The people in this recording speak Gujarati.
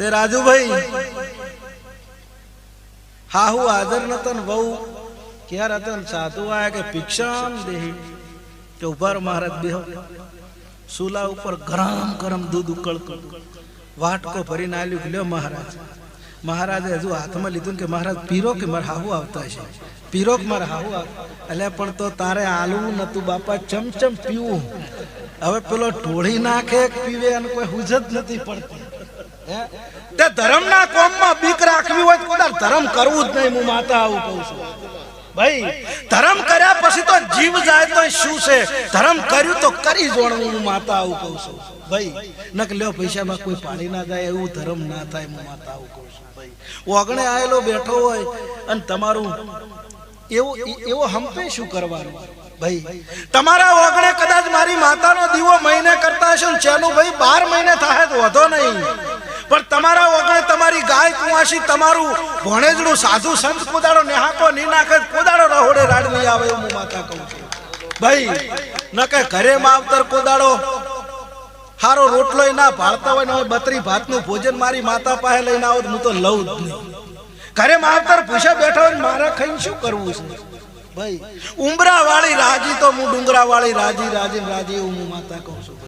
તે રાજુભાઈ હાહુ હાજર નતો ને બહુ ક્યારે હતો ને સાધુ આયા કે ભિક્ષામ દેહી કે ઉભા રહો મહારાજ બેહો સુલા ઉપર ગરમ ગરમ દૂધ ઉકળતું વાટકો ભરીને આલ્યું કે લ્યો મહારાજ મહારાજે હજુ હાથમાં લીધું કે મહારાજ પીરો કે મારે હાહુ આવતા છે પીરો કે મારે હાહુ એટલે પણ તો તારે આલવું નતું બાપા ચમચમ પીવું હવે પેલો ઢોળી નાખે પીવે અને કોઈ હુજ જ નથી પડતી તે ધર્મના કોમમાં બીક રાખવી હોય તો ધર્મ કરવું જ નહીં. હું માતા આવું કહું છું ભાઈ, ધર્મ કર્યા પછી તો જીવ જાય તો શું છે, ધર્મ કર્યું તો કરી જોણવું. હું માતા આવું કહું છું ભાઈ. નક લ્યો પૈસામાં કોઈ પાણી ના જાય એવું ધર્મ ના થાય. હું માતા આવું કહું છું ભાઈ. ઓગણે આવેલો બેઠો હોય અને તમારું એવો હંપે શું કરવાનું ભાઈ. તમારા ઓગણે કદાચ મારી માતાનો દીવો મહિને કરતા હશે ને ચાનું ભાઈ 12 મહિને થાય તો વધો નહીં, પણ તમારા ઓગણે તમારી ગાય કુવાસી તમારું ભણેજડું સાધુ સંત કોદાડો નેહાકો ની નાખે કોદાડો રહોડે રાડ નહીં આવે એવું હું માતા કહું છું ભાઈ. ન કે ઘરે માવતર કોદાડો હારો રોટલો ના ભાળતા હોય ને હવે 32 ભાતનું ભોજન મારી માતા પાસે લઈને આવો હું તો લઉં જ નહીં. ઘરે માવતર પૂછે બેઠો હોય મારે ખાઈને શું કરવું છે ભાઈ. ઉમરા વાળી રાજી તો હું ડુંગરા વાળી રાજી રાજી રાજી એવું હું માતા કહું છું.